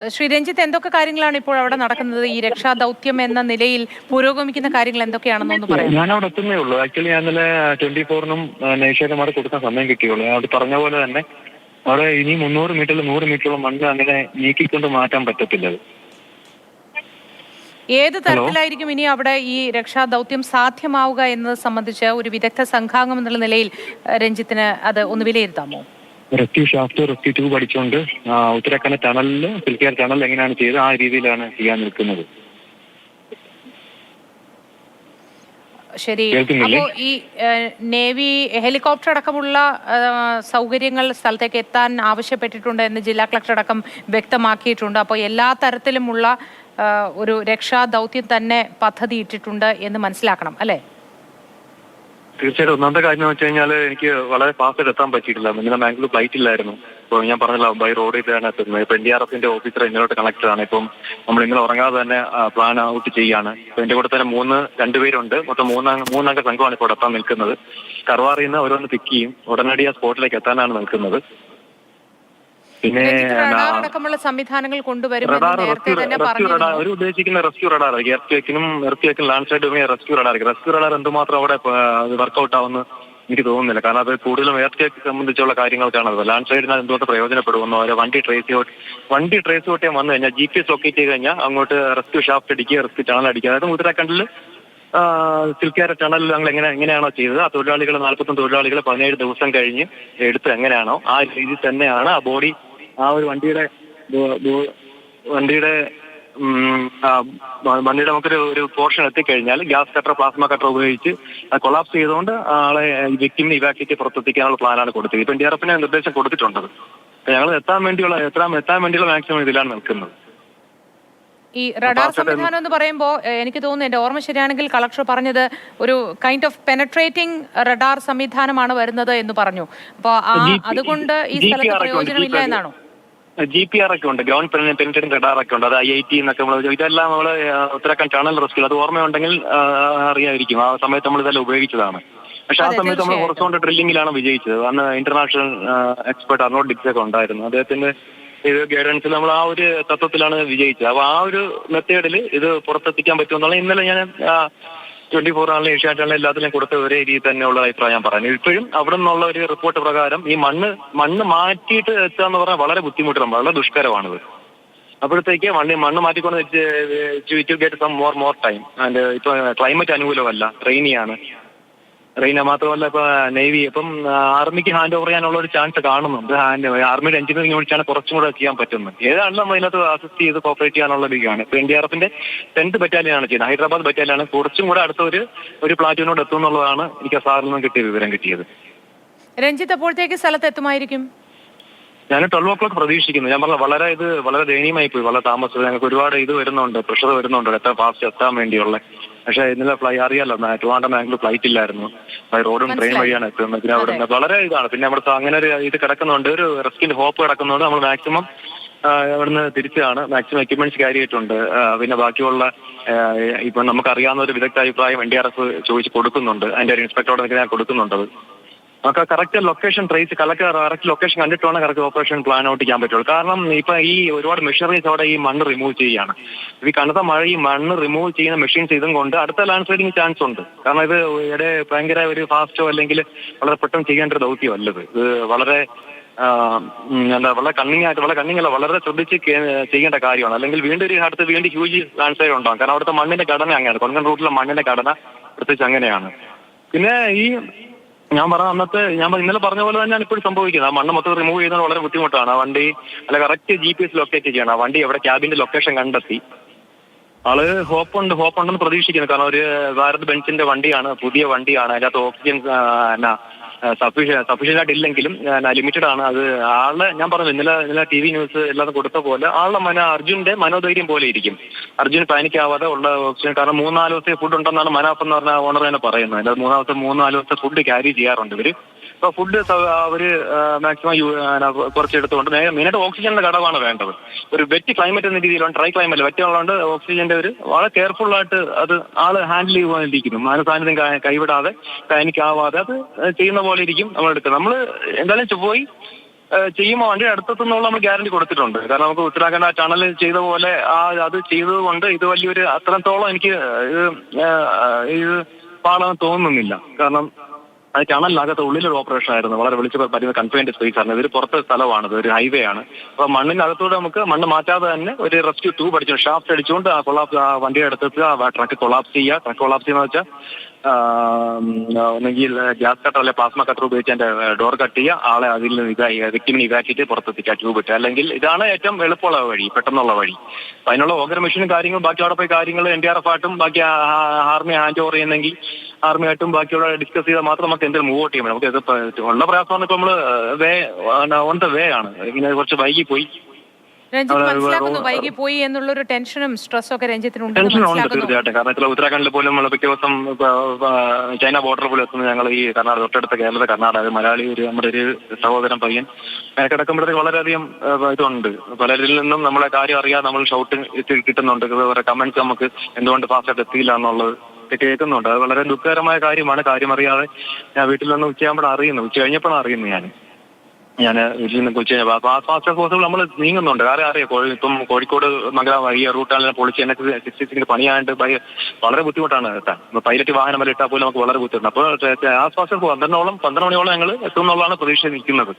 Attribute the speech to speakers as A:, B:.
A: ശ്രീ രഞ്ജിത്ത്, എന്തൊക്കെ കാര്യങ്ങളാണ് ഇപ്പോൾ അവിടെ നടക്കുന്നത്? ഈ രക്ഷാദൗത്യം എന്ന നിലയിൽ പുരോഗമിക്കുന്ന കാര്യങ്ങൾ എന്തൊക്കെയാണെന്നൊന്ന് പറയാം.
B: ഞാൻ അവിടെ എത്തുന്നേ ഉള്ളൂ. ആക്ച്വലി ഞാൻ ഇന്നലെ 24-നും നേഷ്യാനും അവിടെ കൊടുക്കാൻ സമയം കിട്ടിയുള്ളൂ. അത് പറഞ്ഞ പോലെ തന്നെ അവിടെ ഇനി 300 മീറ്ററിൽ 100 മീറ്ററോളം മണ്ണ് അങ്ങനെ നീക്കിക്കൊണ്ട് മാറ്റാൻ പറ്റത്തില്ല.
A: ഏത് തരത്തിലായിരിക്കും ഇനി അവിടെ ഈ രക്ഷാദൗത്യം സാധ്യമാവുക എന്നത് സംബന്ധിച്ച് ഒരു വിദഗ്ധ സംഘാംഗം എന്നുള്ള നിലയിൽ രഞ്ജിത്തിന് അത് ഒന്ന് വിലയിരുത്താമോ?
B: റെസ്ക്യൂ ഷാഫ്റ്റ്, റെസ്ക്യൂ 2 പഠിച്ചുകൊണ്ട് ഉത്തരാഖണ്ഡ് ടണലിൽ സിൽക്കേർ ടണൽ എങ്ങനെയാണ് ചെയ്തത് ആ രീതിയിലാണ് ചെയ്യാൻ നിൽക്കുന്നത്.
A: ശരി. അപ്പോ ഈ നേവി ഹെലികോപ്റ്റർ അടക്കമുള്ള സൗകര്യങ്ങൾ സ്ഥലത്തേക്ക് എത്താൻ ആവശ്യപ്പെട്ടിട്ടുണ്ട് എന്ന് ജില്ലാ കളക്ടർ അടക്കം വ്യക്തമാക്കിയിട്ടുണ്ട്. അപ്പോൾ എല്ലാ തരത്തിലുമുള്ള ഒരു രക്ഷാദൗത്യം തന്നെ പദ്ധതി ഇട്ടിട്ടുണ്ട് എന്ന് മനസ്സിലാക്കണം, അല്ലേ?
B: തീർച്ചയായിട്ടും. ഒന്നാമത്തെ കാര്യം എന്ന് വെച്ച് കഴിഞ്ഞാൽ എനിക്ക് വളരെ ഫാസ്റ്റ് എത്താൻ പറ്റിയിട്ടില്ല. ഇന്നലെ ബാംഗ്ലൂർ ഫ്ലൈറ്റ് ഇല്ലായിരുന്നു. ഇപ്പോൾ ഞാൻ പറഞ്ഞല്ലോ, ബൈ റോഡിലാണ് എത്തുന്നത്. ഇപ്പൊ NDRFന്റെ ഓഫീസർ ഇന്നലോട്ട് കണക്ട് ആണ്. ഇപ്പം നമ്മൾ ഇന്നലെ ഉറങ്ങാതെ തന്നെ പ്ലാൻ ഔട്ട് ചെയ്യാണ്. ഇപ്പൊ എന്റെ കൂടെ തന്നെ രണ്ടുപേരുണ്ട്. മൊത്തം മൂന്നംഗ സംഘമാണ് ഇപ്പോൾ എത്താൻ നിൽക്കുന്നത്. കർവാറിൽ നിന്ന് ഓരോന്ന് പിക്ക് ചെയ്യും. ഉടനടി ആ സ്പോട്ടിലേക്ക് എത്താനാണ് നിൽക്കുന്നത്. പിന്നെ
A: അടക്കമുള്ള സംവിധാനങ്ങൾ
B: ഒരു ഉദ്ദേശിക്കുന്ന റെസ്ക്യൂ റഡാർ, എർത്ത് വേക്കിനും ലാൻഡ് സൈഡ് റെസ്ക്യൂ റഡാർ എന്തുമാത്രം അവിടെ വർക്ക്ഔട്ട് ആവുമെന്ന് എനിക്ക് തോന്നുന്നില്ല. കാരണം അത് കൂടുതലും എർത്ത് വേക്ക് സംബന്ധിച്ചുള്ള കാര്യങ്ങൾക്കാണ്. അത് ലാൻഡ് സൈഡിന് എന്തുമാത്രം പ്രയോജനപ്പെടുമെന്നോ അവരെ വണ്ടി ട്രേസ് ഔട്ട് വന്നു കഴിഞ്ഞാൽ GPS ലൊക്കേറ്റ് ചെയ്ത് കഴിഞ്ഞാൽ അങ്ങോട്ട് റെസ്ക്യൂ ഷാഫ്റ്റ് അടിക്കുക, റെസ്ക്യൂ ടണൽ അടിക്കുക. അതായത് ഉത്തരാഖണ്ഡിൽ സിൽക്കേർ ടണലിൽ ഞങ്ങൾ എങ്ങനെയാണോ ചെയ്തത്, ആ 41 തൊഴിലാളികൾ 17 ദിവസം കഴിഞ്ഞ് എടുത്ത് എങ്ങനെയാണോ ആ രീതിയിൽ തന്നെയാണ് ആ ബോഡി ആ ഒരു വണ്ടിയുടെ നമുക്കൊരു പോർഷൻ എത്തിക്കഴിഞ്ഞാൽ ഗ്യാസ് കട്ടർ, പ്ലാസ്മ കട്ടർ ഉപയോഗിച്ച് കൊളാപ്സ് ചെയ്തുകൊണ്ട് ആളെ വിക്ടിമിനെ ഇവാക്യുവേറ്റ് പുറത്തെത്തിക്കാനുള്ള പ്ലാനാണ് കൊടുത്തത്. ഇപ്പൊ NDRFന് നിർദ്ദേശം കൊടുത്തിട്ടുണ്ട്. ഞങ്ങൾ എത്താൻ വേണ്ടിയുള്ള മാക്സിമം ഇതിലാണ് നിൽക്കുന്നത്.
A: ഈ റഡാർ സംവിധാനം എന്ന് പറയുമ്പോൾ എനിക്ക് തോന്നുന്നു, എന്റെ ഓർമ്മ ശരിയാണെങ്കിൽ കളക്ടർ പറഞ്ഞത് ഒരു കൈൻഡ് ഓഫ് പെനട്രേറ്റിംഗ് റഡാർ സംവിധാനമാണ് വരുന്നത് എന്ന് പറഞ്ഞു. അപ്പൊ അതുകൊണ്ട് ഈ സ്ഥലത്ത് പ്രയോജനമില്ല എന്നാണോ?
B: GPR ഒക്കെ ഉണ്ട്, ഗ്രൗണ്ട് പെനിട്രേറ്റിംഗ് റഡാർ ഒക്കെ ഉണ്ട്. അത് IIT എന്നൊക്കെ ഇതെല്ലാം നമ്മൾ ഉത്തരാഖണ്ഡ് ടണൽ റെസ്ക്യൂ, അത് ഓർമ്മയുണ്ടെങ്കിൽ അറിയാതിരിക്കും. ആ സമയത്ത് നമ്മൾ ഇതെല്ലാം ഉപയോഗിച്ചതാണ്. പക്ഷെ ആ സമയത്ത് നമ്മൾ ഹൊറിസോണ്ടൽ ഡ്രില്ലിംഗിലാണ് വിജയിച്ചത്. അന്ന് ഇന്റർനാഷണൽ എക്സ്പെർട്ട് അർണോൾഡ് ഡിക്സ് ഒക്കെ ഉണ്ടായിരുന്നു. അദ്ദേഹത്തിന്റെ ഇത് ഗൈഡൻസിൽ നമ്മൾ ആ ഒരു തത്വത്തിലാണ് വിജയിച്ചത്. അപ്പൊ ആ ഒരു മെത്തേഡിൽ ഇത് പുറത്തെത്തിക്കാൻ പറ്റുമെന്നുള്ള ഇന്നലെ ഞാൻ 24 ആണെങ്കിലും ഏഷ്യാനെറ്റാണെങ്കിലും എല്ലാത്തിലും കൊടുത്ത ഒരേ രീതിയിൽ തന്നെയുള്ള അഭിപ്രായം ഞാൻ പറഞ്ഞു. ഇപ്പോഴും അവിടെ നിന്നുള്ള ഒരു റിപ്പോർട്ട് പ്രകാരം ഈ മണ്ണ് മാറ്റിയിട്ട് എത്തുക എന്ന് പറഞ്ഞാൽ വളരെ ബുദ്ധിമുട്ടാണ്, വളരെ ദുഷ്കരമാണിത്. അപ്പോഴത്തേക്ക് മണ്ണ് മാറ്റിക്കൊണ്ട് get some more time. And ഇപ്പൊ ക്ലൈമറ്റ് അനുകൂലമല്ല, റെയിനിയാണ്. മാത്രമല്ല ഇപ്പൊ നേവി ഇപ്പം ആർമിക്ക് ഹാൻഡ് ഓവർ ചെയ്യാനുള്ള ഒരു ചാൻസ് കാണുന്നുണ്ട്. ആർമിയുടെ എഞ്ചിനീയറിംഗ് യൂണിറ്റാണ് കുറച്ചും കൂടെ ചെയ്യാൻ പറ്റുന്നത്. ഏതാണെങ്കിലും നമ്മൾ ഇതിനകത്ത് അസിസ്റ്റ് ചെയ്ത് കോപ്പറേറ്റ് ചെയ്യാനുള്ള രീതിയാണ്. ഇപ്പൊ NDRFന്റെ 10th ബറ്റാലിയനാണ് ചെയ്യുന്നത്. ഹൈദരാബാദ് ബറ്റാലിയാണ്. കുറച്ചും കൂടെ അടുത്ത ഒരു പ്ലാറ്റൂനോട് എത്തും എന്നുള്ളതാണ് എനിക്ക് സാറിൽ നിന്ന് കിട്ടിയ വിവരം കിട്ടിയത്.
A: രഞ്ജിത്ത് എപ്പോഴത്തേക്ക് സ്ഥലത്ത് എത്തുമായിരിക്കും?
B: ഞാൻ 12 o'clock പ്രതീക്ഷിക്കുന്നു. ഞാൻ പറഞ്ഞ വളരെ ദയനീയമായി പോയി, വളരെ താമസിച്ചത്. ഞങ്ങൾക്ക് ഒരുപാട് പ്രഷർ വരുന്നുണ്ട് എത്ര ഫാസ്റ്റ് എത്താൻ വേണ്ടിയുള്ള. പക്ഷെ ഇന്നലെ അറിയാലോ, ട്രിവാൻഡ്രം ബാംഗ്ലൂർ ഫ്ലൈറ്റ് ഇല്ലായിരുന്നു. റോഡും ട്രെയിൻ വഴിയാണ് എത്തുന്നത്. പിന്നെ അവിടെ വളരെ ഇതാണ്. പിന്നെ അവിടെ അങ്ങനെ ഒരു ഇത് കിടക്കുന്നുണ്ട്, ഒരു റിസ്കിന്റെ ഹോപ്പ് കിടക്കുന്നുണ്ട്. നമ്മൾ മാക്സിമം അവിടുന്ന് തിരിച്ചാണ് മാക്സിമം എക്യുപ്മെന്റ്സ് ക്യാരി ചെയ്തിട്ടുണ്ട്. പിന്നെ ബാക്കിയുള്ള ഇപ്പൊ നമുക്കറിയാവുന്ന ഒരു വിദഗ്ധ അഭിപ്രായം NDRF ചോദിച്ച് കൊടുക്കുന്നുണ്ട്. അതിന്റെ ഒരു ഇൻസ്പെക്ടറോട് ഞാൻ കൊടുക്കുന്നുണ്ട്. നമുക്ക് കറക്റ്റ് ലൊക്കേഷൻ കറക്റ്റ് ലൊക്കേഷൻ കണ്ടിട്ട് വേണം കറക്റ്റ് ഓപ്പറേഷൻ പ്ലാൻ ഔട്ട് ചെയ്യാൻ പറ്റുള്ളൂ. കാരണം ഇപ്പൊ ഈ ഒരുപാട് മെഷീനറീസ് അവിടെ ഈ മണ്ണ് റിമൂവ് ചെയ്യുകയാണ്. ഈ കനത്ത മഴ ഈ മണ്ണ് റിമൂവ് ചെയ്യുന്ന മെഷീൻസ് ഇതും കൊണ്ട് അടുത്ത ലാൻഡ് സ്ലൈഡിങ് ചാൻസ് ഉണ്ട്. കാരണം ഇത് ഭയങ്കര ഒരു ഫാസ്റ്റോ അല്ലെങ്കിൽ വളരെ പെട്ടെന്ന് ചെയ്യേണ്ട ഒരു ദൗത്യമല്ലത്. ഇത് വളരെ വളരെ വളരെ ശ്രദ്ധിച്ച് ചെയ്യേണ്ട കാര്യമാണ്. അല്ലെങ്കിൽ വീണ്ടും ഹ്യൂജ് ലാൻഡ് സ്ലൈഡ് ഉണ്ടാകും. കാരണം അവിടുത്തെ മണ്ണിന്റെ ഘടന അങ്ങനെയാണ്. കൊങ്കൺ റൂട്ടിലെ മണ്ണിന്റെ ഘടന പ്രത്യേകിച്ച് അങ്ങനെയാണ്. പിന്നെ ഞാൻ ഇന്നലെ പറഞ്ഞ പോലെ തന്നെയാണ് ഇപ്പോഴും സംഭവിക്കുന്നത്. ആ മണ്ണ് മൊത്തം റിമൂവ് ചെയ്യുന്നത് വളരെ ബുദ്ധിമുട്ടാണ്. ആ വണ്ടി കറക്റ്റ് GPS ലൊക്കേറ്റ് ചെയ്യണം. ആ വണ്ടി എവിടെ ക്യാബിന്റെ ലൊക്കേഷൻ കണ്ടെത്തി ആള് ഹോപ്പുണ്ടെന്ന് പ്രതീക്ഷിക്കുന്നു. കാരണം ഒരു ഭാരത് ബെൻസിന്റെ വണ്ടിയാണ്, പുതിയ വണ്ടിയാണ്. അതിനകത്ത് ഓക്സിജൻ സഫീഷ്യന്റ് ആയിട്ട് ഇല്ലെങ്കിലും ലിമിറ്റഡ് ആണ്. അത് ആളുടെ ഞാൻ പറഞ്ഞു ഇന്നലെ TV ന്യൂസ് എല്ലാതും കൊടുത്ത പോലെ ആളുടെ അർജുന്റെ മനോധൈര്യം പോലെ ഇരിക്കും. അർജുൻ പാനിക് ആവാതെ ഉള്ള ഓക്സിജൻ. കാരണം 3-4 ദിവസത്തെ ഫുഡ് ഉണ്ടെന്നാണ് മനാഫ് എന്ന് പറഞ്ഞ ഓണർ തന്നെ പറയുന്നത്. അതിന്റെ 3-4 ദിവസത്തെ ഫുഡ് ക്യാരി ചെയ്യാറുണ്ട് ഇവര്. അപ്പൊ ഫുഡ് അവര് മാക്സിമം കുറച്ചെടുത്തുകൊണ്ട് മെയിനായിട്ട് ഓക്സിജന്റെ ഘടകമാണ് വേണ്ടത്. ഒരു വെറ്റ് ക്ലൈമറ്റ് എന്ന രീതിയിലാണ്, ഡ്രൈ ക്ലൈമറ്റ് വെറ്റുള്ളതുകൊണ്ട് ഓക്സിജന്റെ ഒരു വളരെ കെയർഫുൾ ആയിട്ട് അത് ആള് ഹാൻഡിൽ ചെയ്യുവാനിരിക്കുന്നു. സാന്നിധ്യം കൈവിടാതെ പാനിക് ആവാതെ അത് ചെയ്യുന്ന പോലെ ഇരിക്കും നമ്മൾ എടുക്കുന്നത്. നമ്മൾ എന്തായാലും പോയി ചെയ്യുമ്പോൾ വണ്ടിയുടെ അടുത്തെത്തുന്നുള്ള നമ്മൾ ഗ്യാരണ്ടി കൊടുത്തിട്ടുണ്ട്. കാരണം നമുക്ക് ഉത്തരാഖണ്ഡ് ആ ടണൽ ചെയ്ത പോലെ അത് ചെയ്തത് കൊണ്ട് ഇത് വലിയൊരു അത്രത്തോളം എനിക്ക് ഇത് പാടാൻ തോന്നുന്നില്ല. കാരണം അത് ടണലിനകത്ത് ഉള്ളിലൊരു ഓപ്പറേഷൻ ആയിരുന്നു. വളരെ വിളിച്ച് പറയുന്ന കൺഫൈൻഡ് സ്പേസ് ആണ്. ഇതൊരു പുറത്തെ സ്ഥലമാണ്, ഇത് ഒരു ഹൈവേ ആണ്. അപ്പോൾ മണ്ണിനകത്തൂടെ നമുക്ക് മണ്ണ് മാറ്റാതെ തന്നെ ഒരു റെസ്ക്യൂ ട്യൂബ് അടിച്ചു, ഷാഫ്റ്റ് അടിച്ചുകൊണ്ട് ആ വണ്ടിയുടെ അടുത്തെത്തുക, ആ ട്രക്ക് കൊളാപ്സ് ചെയ്യുക. ട്രക്ക് കൊളാപ്സ് ചെയ്യുന്ന വെച്ചാൽ ഒന്നെങ്കിൽ ഗ്യാസ് കട്ടർ അല്ലെ പ്ലാസ്മ കട്ടർ ഉപയോഗിച്ച് അതിന്റെ ഡോർ കട്ട് ചെയ്യുക, ആളെ അതിൽ നിന്ന് വ്യക്തിമിനെ ഇതാക്കിയിട്ട് പുറത്തെത്തിക്കുക, ട്യൂബ് ഇട്ട്. അല്ലെങ്കിൽ ഇതാണ് ഏറ്റവും എളുപ്പമുള്ള വഴി, പെട്ടെന്നുള്ള വഴി. അപ്പം അതിനുള്ള ഓഗർ മെഷീനും കാര്യങ്ങളും ബാക്കി അവിടെ പോയി കാര്യങ്ങൾ NDRF ആയിട്ടും ബാക്കി ആർമി ഹാൻഡ് ഓവർ ചെയ്യുന്നെങ്കിൽ ആർമിയായിട്ടും ബാക്കിയുള്ള ഡിസ്കസ് ചെയ്താൽ മാത്രം നമുക്ക് എന്തെങ്കിലും മൂവ് ഔട്ട് ചെയ്യാൻ പറ്റും. നമുക്ക് ഉള്ള പ്രയാസം ഇപ്പം നമ്മൾ ഓൺ ദ വേ ആണ്. ഇങ്ങനെ കുറച്ച് വൈകി പോയി.
A: രഞ്ജിത്ത് മനസ്സിലാക്കുന്നു വൈകി പോയി എന്നുള്ളൊരു ടെൻഷനും സ്ട്രെസ്സും ഒക്കെ രഞ്ജിത്തിനുണ്ട്.
B: തീർച്ചയായിട്ടും. കാരണം ഇത്ര ഉത്തരാഖണ്ഡിൽ പോലും നമ്മൾ പിറ്റേ ദിവസം ചൈന ബോർഡർ പോലും എത്തുന്നത് ഞങ്ങൾ ഈ കർണാടക തൊട്ടടുത്ത കേരളത്തെ കർണാടക മലയാളി നമ്മുടെ ഒരു സഹോദരൻ പയ്യൻ കിടക്കുമ്പോഴത്തേക്ക് വളരെയധികം ഇതുണ്ട്. പലരിൽ നിന്നും നമ്മളെ കാര്യം അറിയാതെ നമ്മൾ ഷൗട്ട് കിട്ടുന്നുണ്ട്, കമന്റ്സ് നമുക്ക് എന്തുകൊണ്ട് ഫാസ്റ്റായിട്ട് എത്തിയില്ല എന്നുള്ളത് കേൾക്കുന്നുണ്ട്. അത് വളരെ ദുഃഖകരമായ കാര്യമാണ്. കാര്യം അറിയാതെ ഞാൻ വീട്ടിൽ നിന്ന് ഉച്ചയാകുമ്പോഴാണ് അറിയുന്നത്, ഉച്ച കഴിഞ്ഞപ്പോഴാണ് അറിയുന്നത്. ഞാൻ വീട്ടിൽ നിന്ന് ഉച്ച കഴിഞ്ഞപ്പോൾ ഫാസ്റ്റ് പോസിബിൾ നമ്മൾ നീങ്ങുന്നുണ്ട്. അറിയാം ഇപ്പം കോഴിക്കോട് മംഗലം ഈ റൂട്ടാണെങ്കിലും പൊളിച്ച് NH-66 പണിയായിട്ട് വളരെ ബുദ്ധിമുട്ടാണ് എത്താൻ. പൈലറ്റ് വാഹനം വരെ ഇട്ടാൽ പോലും നമുക്ക് വളരെ ബുദ്ധിമുട്ടുണ്ട്. അപ്പോൾ ഫാസ്റ്റ് 12 മണിയോളം ഞങ്ങൾ എത്തുമെന്നുള്ളതാണ് പ്രതീക്ഷ നിൽക്കുന്നത്.